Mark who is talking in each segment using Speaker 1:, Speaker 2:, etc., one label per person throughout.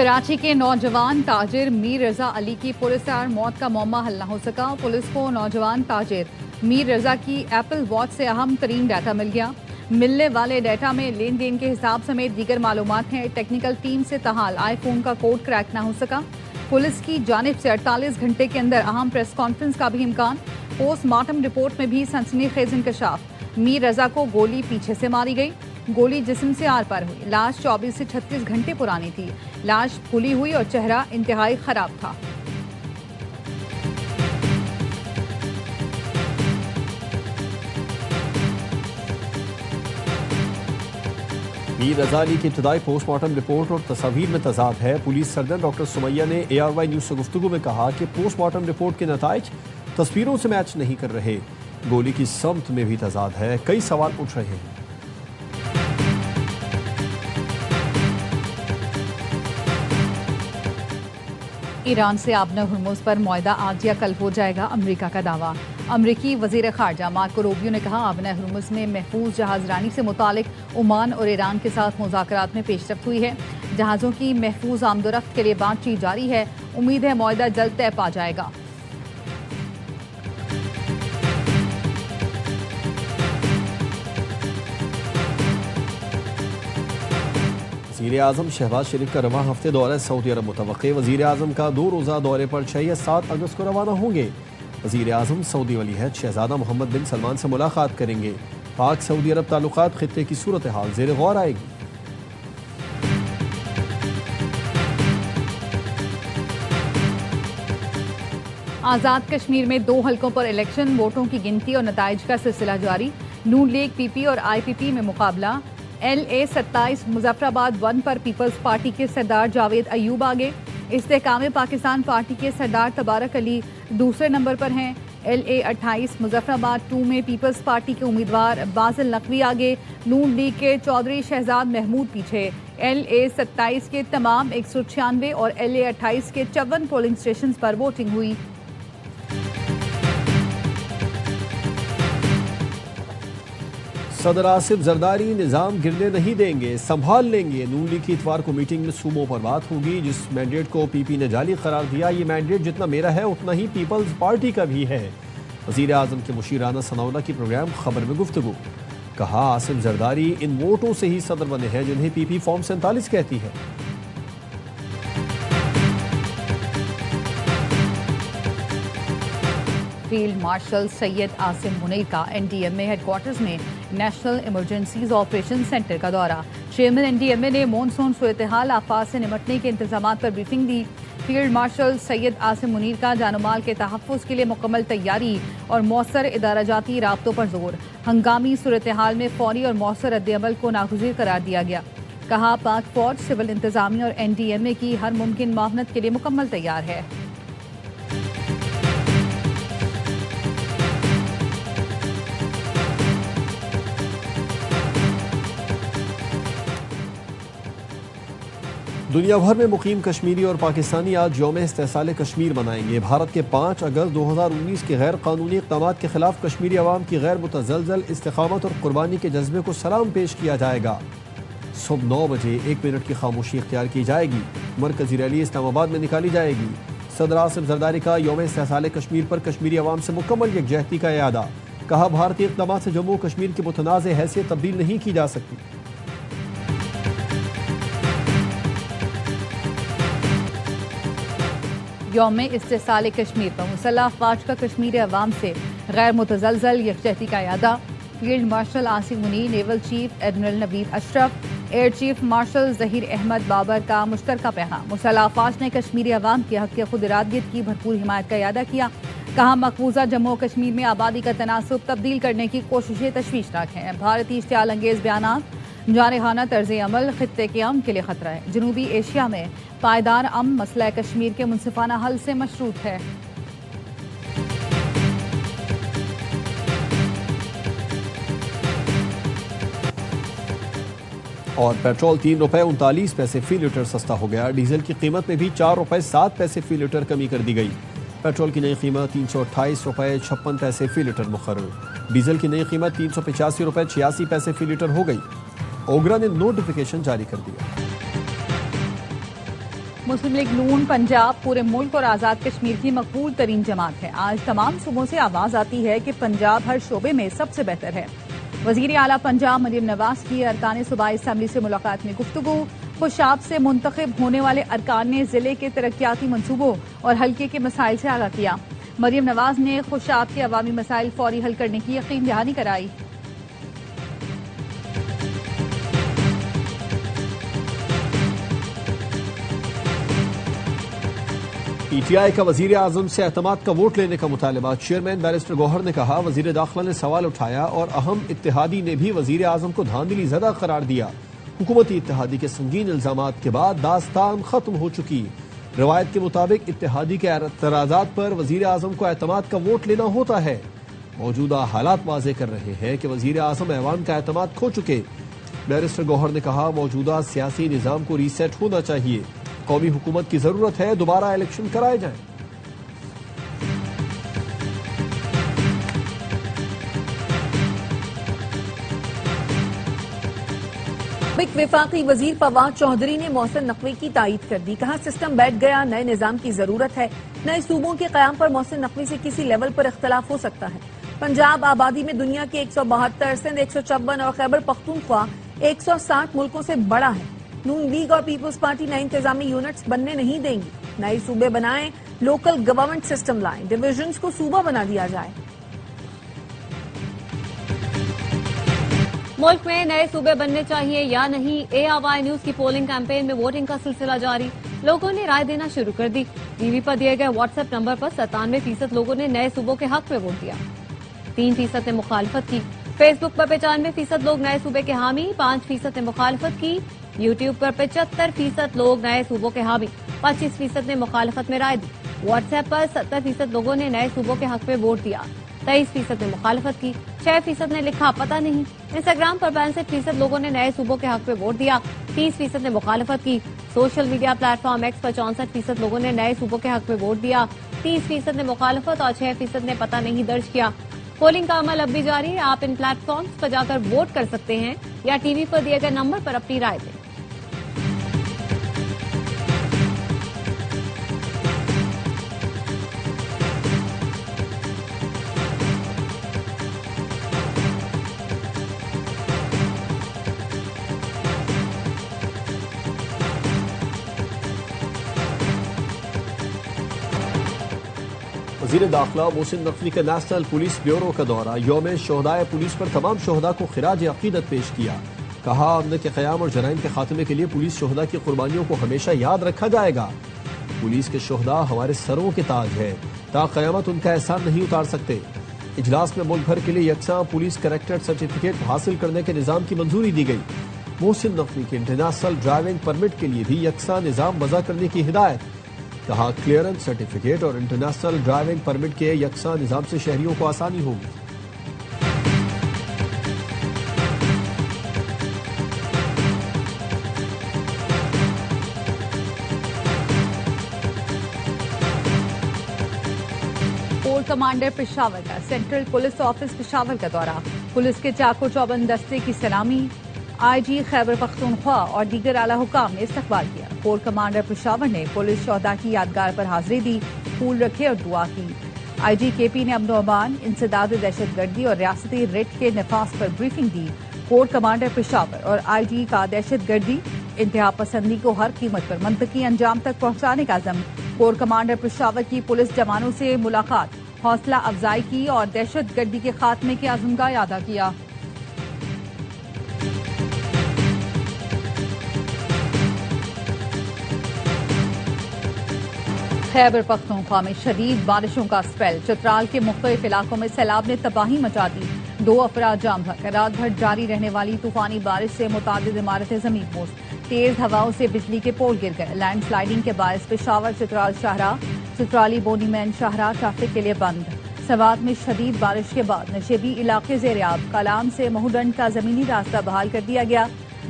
Speaker 1: कराची के नौजवान ताजिर मीर रजा अली की पुलिस से मौत का मामला हल न हो सका। पुलिस को नौजवान ताजिर मीर रजा की एप्पल वॉच से अहम तरीन डाटा मिल गया। मिलने वाले डाटा में लेन देन के हिसाब समेत दीगर मालूमात हैं। टेक्निकल टीम से ताहाल आईफोन का कोड क्रैक न हो सका। पुलिस की जानिब से 48 घंटे के अंदर अहम प्रेस कॉन्फ्रेंस का भी इम्कान। पोस्टमार्टम रिपोर्ट में भी सनसनीखेज इंकशाफ। मीर रजा को गोली पीछे से मारी गई। गोली जिस्म से आर पार हुई। लाश 24 से 36 घंटे पुरानी थी। लाश फूली हुई और चेहरा इंतहाई खराब था।
Speaker 2: मीर रजा अली की इब्तदाई पोस्टमार्टम रिपोर्ट और तस्वीर में तजाद है। पुलिस सर्जन डॉक्टर सुमैया ने ARY न्यूज़ से गुफ्तगू में कहा कि पोस्टमार्टम रिपोर्ट के नताइज तस्वीरों से मैच नहीं कर रहे। गोली की समत में भी तजाद है। कई सवाल उठ रहे हैं।
Speaker 1: ईरान से आबना हुर्मुज़ पर मुआहदा आज या कल हो जाएगा, अमरीका का दावा। अमरीकी वज़ीर ख़ारजा मार्को रूबियो ने कहा, आबना हुर्मुज़ में महफूज जहाज़रानी से मुतालिक ओमान और ईरान के साथ मुज़ाकरात में पेशरफ्त हुई है। जहाज़ों की महफूज आमदोरफ्त के लिए बातचीत जारी है। उम्मीद है मुआहदा जल्द तय पा जाएगा।
Speaker 2: वज़ीर आज़म शहबाज शरीफ का रवां हफ्ते दौरा सऊदी अरब मुतवक्के। वज़ीर आज़म का 2 रोज़ा दौरे पर 6 या 7 अगस्त को रवाना होंगे। वज़ीर आज़म सऊदी वलीअहद शहज़ादा मोहम्मद बिन सलमान से मुलाकात करेंगे। पाक सऊदी अरब ताल्लुकात खित्ते की सूरत हाल ज़ेर गौर आएगी।
Speaker 1: आज़ाद कश्मीर में 2 हलकों पर इलेक्शन। वोटों की गिनती और नताइज का सिलसिला जारी। नून लीग PP और IPP में मुकाबला। LA-27 मुजफ्फराबाद 1 पर पीपल्स पार्टी के सरदार जावेद अयूब आगे। इस्तेहकाम पाकिस्तान पार्टी के सरदार तबारक अली दूसरे नंबर पर हैं। LA-28 मुजफ्फराबाद 2 में पीपल्स पार्टी के उम्मीदवार बासिल नकवी आगे। नून लीग के चौधरी शहजाद महमूद पीछे। LA-27 के तमाम 196 और LA-28 के 54 पोलिंग स्टेशन पर वोटिंग हुई।
Speaker 2: सदर आसिफ जरदारी निज़ाम गिरने नहीं देंगे, संभाल लेंगे। नून लीग की इतवार को मीटिंग में सूबों पर बात होगी। जिस मैंडेट को PP ने जाली करार दिया, ये मैंडेट जितना मेरा है उतना ही पीपल्स पार्टी का भी है। वज़ीर आज़म के मुशीराना सनाउल्लाह की प्रोग्राम खबर में गुफ्तगू। कहा, आसिफ जरदारी इन वोटों से ही सदर बने हैं जिन्हें PP फॉर्म 47 कहती है।
Speaker 1: फील्ड मार्शल सैयद आसिम मुनीर का NDMA हेडक्वार्टर्स में नेशनल इमरजेंसीज ऑपरेशन सेंटर का दौरा। चेयरमैन NDMA ने मॉनसून सूरत-ए-हाल आफात से निपटने के इंतजाम पर ब्रीफिंग दी। फील्ड मार्शल सैयद आसिम मुनीर का जानमाल के तहफ़्फ़ुज़ के लिए मुकम्मल तैयारी और मौसर इदाराजाती राब्तों पर जोर। हंगामी सूरत-ए-हाल में फौरी और मौसर रद्द-ए-अमल को नागुज़ीर करार दिया गया। कहा, पाक फौज, सिविल इंतजामिया और NDMA की हर मुमकिन मावनत के लिए मुकम्मल तैयार है।
Speaker 2: दुनिया भर में मुकीम कश्मीरी और पाकिस्तानी आज यौम इस्तेहसाल कश्मीर मनाएंगे। भारत के 5 अगस्त 2019 के गैर कानूनी इक़दामात के खिलाफ कश्मीरी अवाम की गैर मुतज़लज़ल इस्तिक़ामत और कुर्बानी के जज्बे को सलाम पेश किया जाएगा। सुबह 9 बजे 1 मिनट की खामोशी इख्तियार की जाएगी। मरकज़ी रैली इस्लामाबाद में निकाली जाएगी। सदर आसिफ जरदारी का यौम इस्तेहसाल कश्मीर पर कश्मीरी अवाम से मुकम्मल यकजहती का इरादा। कहा, भारतीय इक़दामात से जम्मू कश्मीर की मुतनाज़ हैसियत तब्दील नहीं की जा सकती।
Speaker 1: यौम इस्तेहसाल कश्मीर पर मुसल्लह अफ़वाज का कश्मीरी अवाम से गैर मुतज़लज़ल यकजहती का इरादा। Field marshal Asim Munir, naval chief admiral Naveed Ashraf, air chief marshal Zaheer Ahmed Babar का मुश्तरका पैगाम। मुसल्लह अफ़वाज ने कश्मीरी अवाम के हक़ खुद इरादियत की भरपूर हिमायत का इरादा किया। कहा, मकबूजा जम्मू कश्मीर में आबादी का तनासुब तब्दील करने की कोशिशें तशवीशनाक हैं। भारतीय इश्तियाल अंगेज़ बयानात, जारहाना तर्ज़ अमल खित्ते के अमन के लिए खतरा है। जनूबी एशिया में पायदार अमन मसला कश्मीर के मुनसिफाना हल से मशरूत है।
Speaker 2: और पेट्रोल 3 रुपये 39 पैसे फी लीटर सस्ता हो गया। डीजल की कीमत में भी 4 रुपये 7 पैसे फी लीटर कमी कर दी गई। पेट्रोल की नई कीमत 328 रुपये 56 पैसे फी लीटर मुकर्रर। डीजल की नई कीमत 385 रुपये 86 पैसे फी लीटर हो गई। ओगरा ने नोटिफिकेशन जारी कर दिया।
Speaker 1: مسلم لیگ نون پنجاب پورے ملک اور آزاد کشمیر کی مقبول ترین جماعت ہے. آج تمام صوبوں سے آواز آتی ہے کہ پنجاب ہر شعبے میں سب سے بہتر ہے. وزیر اعلیٰ پنجاب مریم نواز کی ارکان صوبائی اسمبلی سے ملاقات میں گفتگو. خوشاب سے منتخب ہونے والے ارکان نے ضلع کے ترقیاتی منصوبوں اور حلقے کے مسائل سے آگاہ کیا. مریم نواز نے خوشاب کے عوامی مسائل فوری حل کرنے کی یقین دہانی کرائی.
Speaker 2: پی ٹی آئی کا وزیر اعظم سے اعتماد کا ووٹ لینے کا مطالبہ. چیئرمین بیرسٹر گوہر نے کہا وزیر داخلہ نے سوال اٹھایا اور اہم اتحادی نے بھی وزیر اعظم کو دھاندلی زدہ قرار دیا. حکومتی اتحادی کے سنگین الزامات کے بعد داستان ختم ہو چکی. روایت کے مطابق اتحادی کے اعتراضات پر وزیر اعظم کو اعتماد کا ووٹ لینا ہوتا ہے. موجودہ حالات واضح کر رہے ہیں کہ وزیر اعظم ایوان کا اعتماد کھو چکے. بیرسٹر گوہر نے کہا موجودہ سیاسی نظام کو ری سیٹ ہونا چاہیے. قومی حکومت کی ضرورت ہے دوبارہ الیکشن کرائے جائیں.
Speaker 3: وفاقی وزیر فواد چودھری نے محسن نقوی کی تائید کر دی. کہا سسٹم بیٹھ گیا, نئے نظام کی ضرورت ہے. نئے صوبوں کے قیام پر محسن نقوی سے کسی لیول پر اختلاف ہو سکتا ہے. پنجاب آبادی میں دنیا کے 172, سندھ 156 اور خیبر پختونخوا 160 ملکوں سے بڑا ہے. نون لیگ اور پیپلز پارٹی نئے انتظامی یونٹس بننے نہیں دیں گی. نئے صوبے بنائیں, لوکل گورنمنٹ سسٹم لائیں, ڈویژنز کو صوبہ بنا دیا جائے.
Speaker 4: ملک میں نئے صوبے بننے چاہیے یا نہیں, اے آوائی نیوز کی پولنگ کیمپین میں ووٹنگ کا سلسلہ جاری. لوگوں نے رائے دینا شروع کر دی. ٹی وی پر دیے گئے واٹس ایپ نمبر پر 97% لوگوں نے نئے صوبوں کے حق میں ووٹ دیا. 3% نے مخالفت کی. فیس بک پر 95% لوگ نئے صوبے کے حامی, 5% نے مخالفت کی. یوٹیوب پر 75% لوگ نئے صوبوں کے حامی, 25% نے مخالفت میں رائے دی. واٹس ایپ پر 70% لوگوں نے نئے صوبوں کے حق میں ووٹ دیا. 23% نے مخالفت کی. 6% نے لکھا پتہ نہیں. انسٹاگرام پر 65% لوگوں نے نئے صوبوں کے حق میں ووٹ دیا. 30% نے مخالفت کی. Social media platform X پر 64% لوگوں نے نئے صوبوں کے حق میں ووٹ دیا. 30% نے مخالفت اور 6% نے پتہ نہیں درج کیا. پولنگ کا عمل اب بھی جاری ہے. آپ ان پلیٹ فارمز پر جا کر ووٹ کر سکتے ہیں یا ٹی وی پر دیے گئے نمبر پر اپنی رائے دیں.
Speaker 2: وزیر داخلہ محسن نقوی کا نیشنل پولیس بیورو کا دورہ. یوم شہدائے پولیس پر تمام شہداء کو خراج عقیدت پیش کیا. کہا امن کے قیام اور جرائم کے خاتمے کے لیے پولیس شہداء کی قربانیوں کو ہمیشہ یاد رکھا جائے گا. پولیس کے شہداء ہمارے سروں کے تاج ہے, تا قیامت ان کا احسان نہیں اتار سکتے. اجلاس میں ملک بھر کے لیے یکساں پولیس کریکٹر سرٹیفکیٹ حاصل کرنے کے نظام کی منظوری دی گئی. محسن نقوی کے انٹرنیشنل ڈرائیونگ پرمٹ کے لیے بھی یکساں نظام وضع کرنے کی ہدایت. کہا کلیئرنس سرٹیفکیٹ اور انٹرنیشنل ڈرائیونگ پرمٹ کے یکساں نظام سے شہریوں کو آسانی ہوگی.
Speaker 1: کور کمانڈر پشاور کا سینٹرل پولیس آفس پشاور کا دورہ. پولیس کے چاقو چوبند دستے کی سلامی. آئی جی خیبر پختونخوا اور دیگر اعلی حکام نے استقبال کیا. کور کمانڈر پشاور نے پولیس شہداء کی یادگار پر حاضری دی, پھول رکھے اور دعا کی. آئی جی کے پی نے امن و امان, انسداد دہشت گردی اور ریاستی ریٹ کے نفاذ پر بریفنگ دی. کور کمانڈر پشاور اور آئی جی کا دہشت گردی, انتہا پسندی کو ہر قیمت پر منطقی انجام تک پہنچانے کا عزم. کور کمانڈر پشاور کی پولیس جوانوں سے ملاقات, حوصلہ افزائی کی اور دہشت گردی کے خاتمے کے عزم کا اعادہ کیا. خیبر پختونخوا میں شدید بارشوں کا اسپیل. چترال کے مختلف علاقوں میں سیلاب نے تباہی مچا دی. 2 افراد جام بھگ. رات بھر جاری رہنے والی طوفانی بارش سے متعدد عمارتیں زمین بوس. تیز ہواؤں سے بجلی کے پول گر گئے. لینڈ سلائیڈنگ کے باعث پشاور چترال شاہراہ, چترالی بونی مین شاہراہ ٹریفک کے لیے بند. سوات میں شدید بارش کے بعد نشیبی علاقے زیریاب. کلام سے مہوڈنڈ کا زمینی راستہ بحال کر دیا گیا.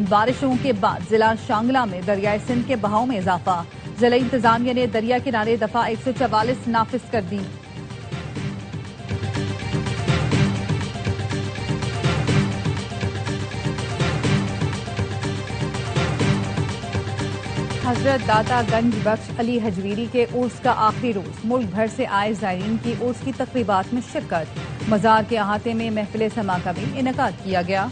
Speaker 1: بارشوں کے بعد ضلع شانگلہ میں دریائے سندھ کے بہاؤ میں اضافہ. ضلع انتظامیہ نے دریا کنارے دفعہ 144 نافذ کر دی. हजरत दाता गंज बख्श अली हजवीरी के उर्स का आखिरी रोज। मुल्क भर से आए ज़ायरीन की उर्स की तकरीबात में शिरकत। मज़ार के अहाते में महफिल समा का भी इनेकाद किया गया।